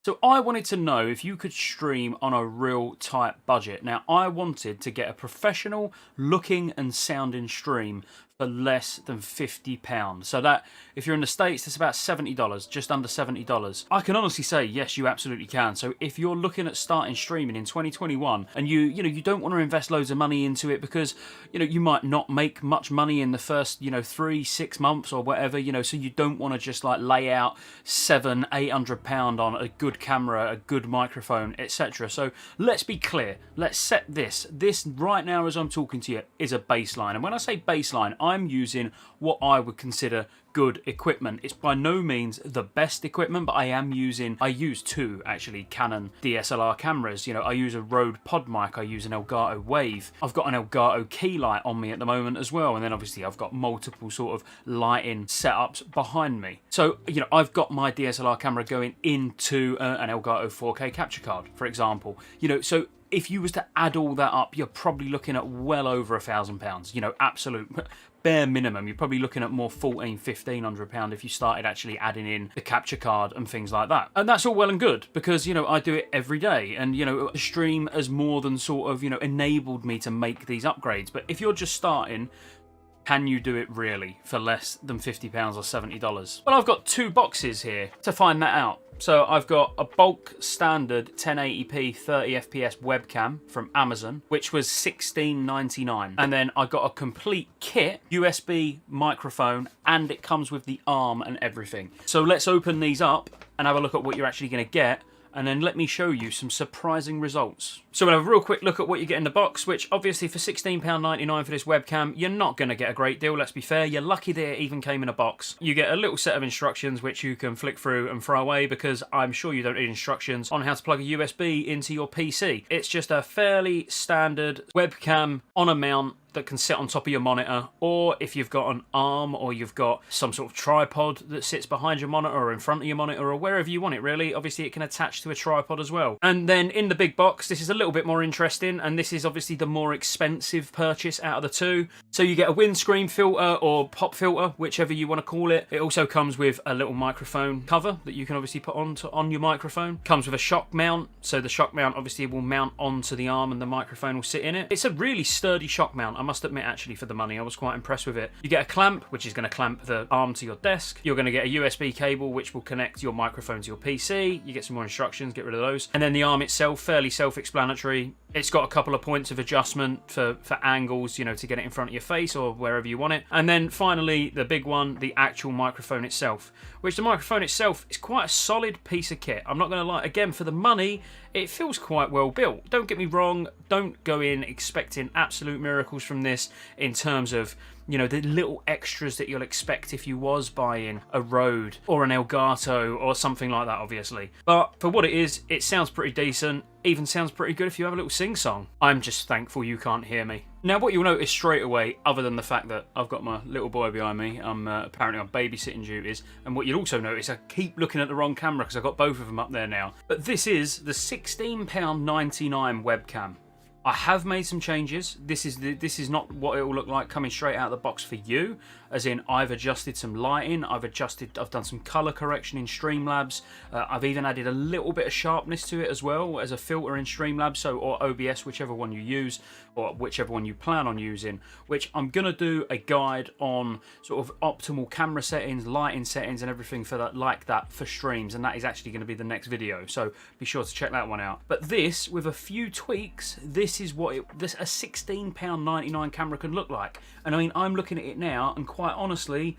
So I wanted to know if you could stream on a real tight budget. Now, I wanted to get a professional looking and sounding stream for less than £50. So that, if you're in the States, that's about $70, just under $70. I can honestly say, yes, you absolutely can. So if you're looking at starting streaming in 2021 and you don't want to invest loads of money into it because, you might not make much money in the first, 3-6 months or whatever, so you don't want to just like lay out £700-800 on a good camera, a good microphone, etc. So let's be clear. Let's set this. This right now, as I'm talking to you, is a baseline. And when I say baseline, I'm using what I would consider good equipment. It's by no means the best equipment, but I use two actually Canon DSLR cameras. I use a Rode Pod mic, I use an Elgato Wave. I've got an Elgato key light on me at the moment as well, and then obviously I've got multiple sort of lighting setups behind me. So, I've got my DSLR camera going into an Elgato 4K capture card, for example. So if you was to add all that up, you're probably looking at well over £1,000. Absolute bare minimum. You're probably looking at more £1,400-1,500 if you started actually adding in the capture card and things like that. And that's all well and good because, I do it every day. And, the stream has more than sort of, enabled me to make these upgrades. But if you're just starting, can you do it really for less than £50 or $70? Well, I've got two boxes here to find that out. So I've got a bulk standard 1080p 30fps webcam from Amazon, which was $16.99. And then I got a complete kit, USB microphone, and it comes with the arm and everything. So let's open these up and have a look at what you're actually going to get. And then let me show you some surprising results. So we'll have a real quick look at what you get in the box, which obviously for £16.99 for this webcam, you're not going to get a great deal, let's be fair. You're lucky that it even came in a box. You get a little set of instructions which you can flick through and throw away because I'm sure you don't need instructions on how to plug a USB into your PC. It's just a fairly standard webcam on a mount that can sit on top of your monitor, or if you've got an arm or you've got some sort of tripod that sits behind your monitor or in front of your monitor or wherever you want it really, obviously it can attach to a tripod as well. And then in the big box, this is a little bit more interesting, and this is obviously the more expensive purchase out of the two. So you get a windscreen filter or pop filter, whichever you want to call it. It also comes with a little microphone cover that you can obviously put on your microphone. Comes with a shock mount, so the shock mount obviously will mount onto the arm and the microphone will sit in it. It's a really sturdy shock mount, I must admit, actually, for the money. I was quite impressed with it. You get a clamp, which is going to clamp the arm to your desk. You're going to get a USB cable, which will connect your microphone to your PC. You get some more instructions, get rid of those. And then the arm itself, fairly self-explanatory. It's got a couple of points of adjustment for angles, to get it in front of your face or wherever you want it. And then finally, the big one, the actual microphone itself, which the microphone itself is quite a solid piece of kit. I'm not going to lie, again, for the money, it feels quite well built. Don't get me wrong, don't go in expecting absolute miracles from this in terms of, the little extras that you'll expect if you was buying a Rode or an Elgato or something like that, obviously. But for what it is, it sounds pretty decent. Even sounds pretty good if you have a little sing-song. I'm just thankful you can't hear me. Now, what you'll notice straight away, other than the fact that I've got my little boy behind me, I'm apparently on babysitting duties, and what you'll also notice, I keep looking at the wrong camera because I've got both of them up there now. But this is the £16.99 webcam. I have made some changes. This is not what it will look like coming straight out of the box for you, as in I've adjusted some lighting, I've done some color correction in Streamlabs, I've even added a little bit of sharpness to it as well as a filter in Streamlabs, or OBS, whichever one you use or whichever one you plan on using, which I'm gonna do a guide on sort of optimal camera settings, lighting settings and everything for that, like that, for streams, and that is actually going to be the next video, so be sure to check that one out. But this, with a few tweaks, this is what a £16.99 camera can look like. And I mean, I'm looking at it now, and quite honestly,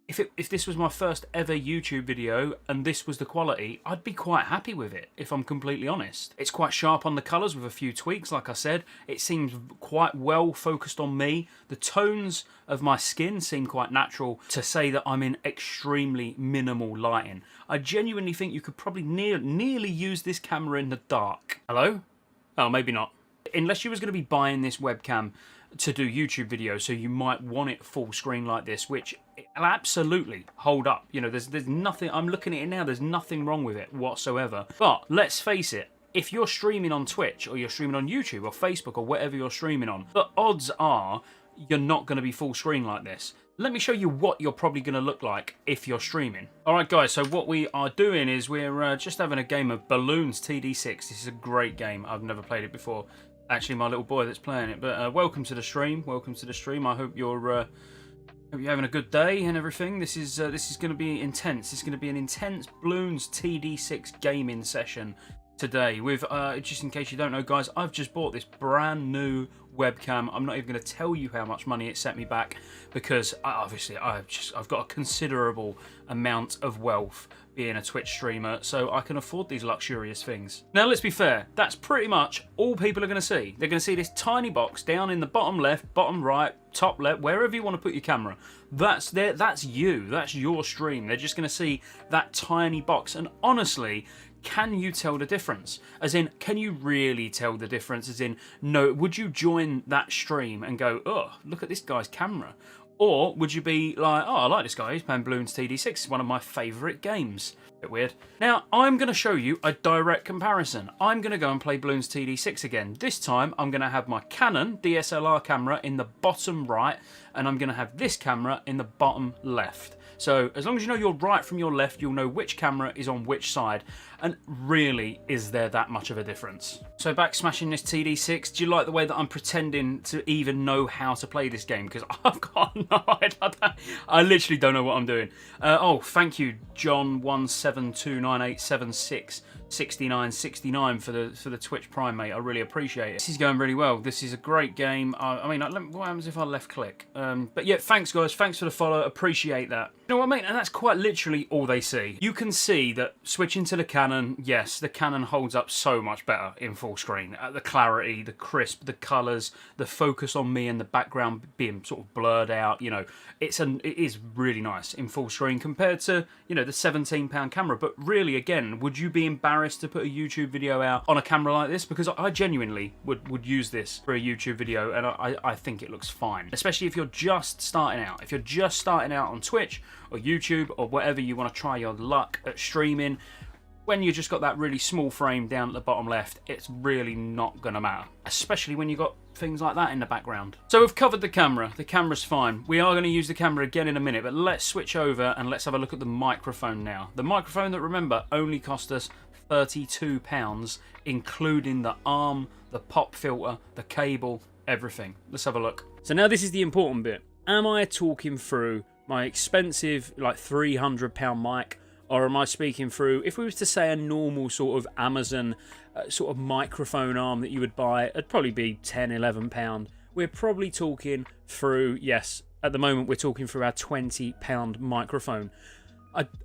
if this was my first ever YouTube video and this was the quality, I'd be quite happy with it, if I'm completely honest. It's quite sharp on the colours with a few tweaks, like I said. It seems quite well focused on me. The tones of my skin seem quite natural to say that I'm in extremely minimal lighting. I genuinely think you could probably nearly use this camera in the dark. Hello? Oh, maybe not. Unless you was going to be buying this webcam to do YouTube videos, so you might want it full screen like this, which it'll absolutely hold up. There's nothing, I'm looking at it now, there's nothing wrong with it whatsoever. But let's face it, if you're streaming on Twitch or you're streaming on YouTube or Facebook or whatever you're streaming on, the odds are you're not going to be full screen like this. let me show you what you're probably going to look like if you're streaming. Alright guys, so what we are doing is we're just having a game of Balloons TD6. This is a great game. I've never played it before. Actually, my little boy that's playing it. But welcome to the stream. Welcome to the stream. I hope you're having a good day and everything. This is going to be intense. This is going to be an intense Balloons TD6 gaming session today. With just in case you don't know, guys, I've just bought this brand new webcam. I'm not even going to tell you how much money it set me back, because obviously I've got a considerable amount of wealth being a Twitch streamer, so I can afford these luxurious things. Now let's be fair, that's pretty much all people are going to see. They're going to see this tiny box down in the bottom left, bottom right, top left, wherever you want to put your camera. That's you, that's your stream. They're just going to see that tiny box, and honestly, can you tell the difference? As in, can you really tell the difference? As in, no, would you join that stream and go, oh, look at this guy's camera? Or would you be like, oh, I like this guy, he's playing Balloons TD6, it's one of my favourite games. Bit weird. Now, I'm going to show you a direct comparison. I'm going to go and play Balloons TD6 again. This time, I'm going to have my Canon DSLR camera in the bottom right, and I'm going to have this camera in the bottom left. So as long as you know your right from your left, you'll know which camera is on which side. And really, is there that much of a difference? So back smashing this TD6, do you like the way that I'm pretending to even know how to play this game? Because I've got no idea. I literally don't know what I'm doing. Oh, thank you, John17298766969 for the Twitch Prime, mate. I really appreciate it. This is going really well. This is a great game. I mean, what happens if I left click? But yeah, thanks guys. Thanks for the follow. Appreciate that. You know what I mean? And that's quite literally all they see. You can see that switching to the Canon, yes, the Canon holds up so much better in full screen. The clarity, the crisp, the colours, the focus on me and the background being sort of blurred out. You know, it is really nice in full screen compared to, you know, the £17 camera. But really, again, would you be embarrassed to put a YouTube video out on a camera like this? Because I genuinely would use this for a YouTube video, and I think it looks fine. Especially if you're just starting out. If you're just starting out on Twitch or YouTube or whatever, you want to try your luck at streaming, when you just got that really small frame down at the bottom left, it's really not going to matter. Especially when you've got things like that in the background. So we've covered the camera. The camera's fine. We are going to use the camera again in a minute, but let's switch over and let's have a look at the microphone now. The microphone that, remember, only cost us £32, including the arm, the pop filter, the cable, everything. Let's have a look. So now this is the important bit. Am I talking through my expensive, like £300 mic, or am I speaking through, if we was to say a normal sort of Amazon sort of microphone arm that you would buy, it'd probably be £10–11. We're probably talking through, yes, at the moment we're talking through our £20 microphone.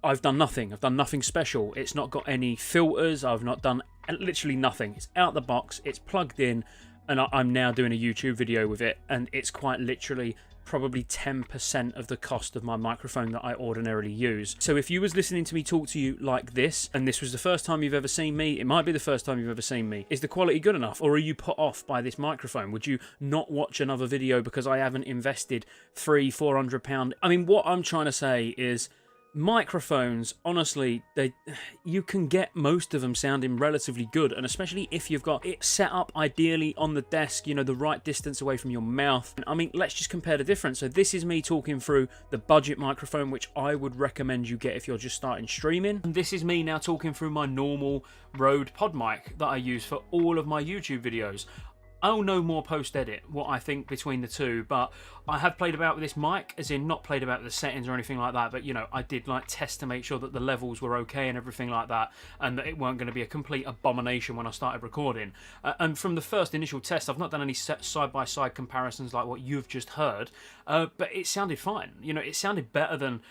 I've done nothing. I've done nothing special. It's not got any filters. I've not done literally nothing. It's out the box. It's plugged in, and I'm now doing a YouTube video with it, and it's quite literally probably 10% of the cost of my microphone that I ordinarily use. So if you was listening to me talk to you like this, and this was the first time you've ever seen me, it might be the first time you've ever seen me, is the quality good enough? Or are you put off by this microphone? Would you not watch another video because I haven't invested £300–400? I mean, what I'm trying to say is, microphones, honestly, you can get most of them sounding relatively good, and especially if you've got it set up ideally on the desk, you know, the right distance away from your mouth. I mean, let's just compare the difference. So this is me talking through the budget microphone, which I would recommend you get if you're just starting streaming, and this is me now talking through my normal Rode pod mic that I use for all of my YouTube videos. I'll know more post-edit what I think between the two, but I have played about with this mic, as in not played about with the settings or anything like that, but, you know, I did like test to make sure that the levels were okay and everything like that, and that it weren't going to be a complete abomination when I started recording. And from the first initial test, I've not done any side-by-side comparisons like what you've just heard, but it sounded fine. You know, it sounded better than...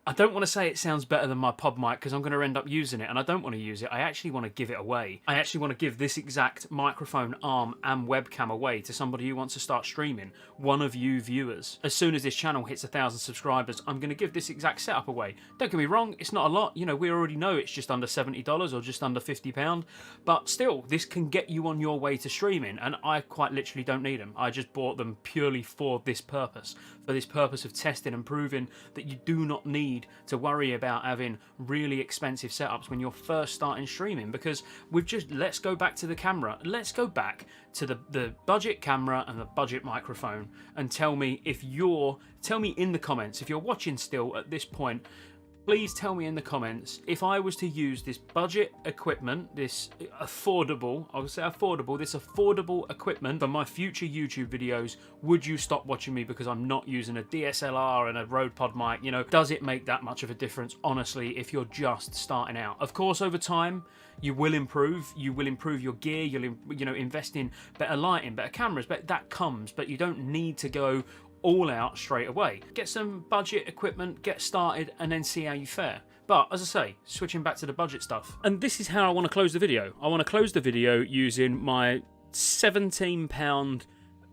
I don't want to say it sounds better than my pod mic, because I'm going to end up using it, and I don't want to use it. I actually want to give it away. I actually want to give this exact microphone arm and webcam away to somebody who wants to start streaming, one of you viewers. As soon as this channel hits 1,000 subscribers, I'm going to give this exact setup away. Don't get me wrong, it's not a lot. You know, we already know it's just under $70 or just under £50, but still, this can get you on your way to streaming, and I quite literally don't need them. I just bought them purely for this purpose, for this purpose of testing and proving that you do not need to worry about having really expensive setups when you're first starting streaming. Because let's go back to the camera. Let's go back to the budget camera and the budget microphone, and tell me in the comments, if you're watching still at this point, please tell me in the comments, if I was to use this budget equipment, this affordable equipment for my future YouTube videos, would you stop watching me because I'm not using a DSLR and a Rode Pod mic? You know, does it make that much of a difference, honestly, if you're just starting out? Of course, over time, you will improve your gear, you'll invest in better lighting, better cameras, but that comes, but you don't need to go all out straight away. Get some budget equipment, get started, and then see how you fare. But as I say, switching back to the budget stuff. And this is how I want to close the video. I want to close the video using my £17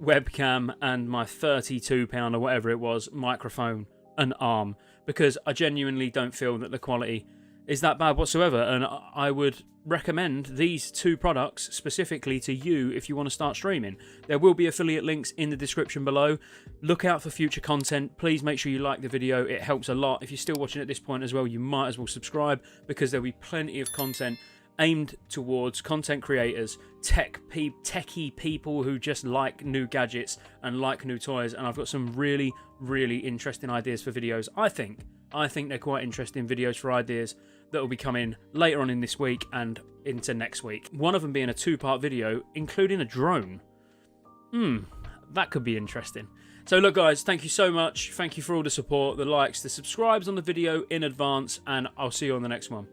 webcam and my £32 or whatever it was microphone and arm, because I genuinely don't feel that the quality is that bad whatsoever, and I would recommend these two products specifically to you if you want to start streaming. There will be affiliate links in the description below. Look out for future content. Please make sure you like the video, it helps a lot. If you're still watching at this point as well, you might as well subscribe, because there'll be plenty of content aimed towards content creators, techie people who just like new gadgets and like new toys. And I've got some really, really interesting ideas for videos. I think they're quite interesting videos for ideas that will be coming later on in this week and into next week. One of them being a 2-part video, including a drone. That could be interesting. So look guys, thank you so much. Thank you for all the support, the likes, the subscribes on the video in advance, and I'll see you on the next one.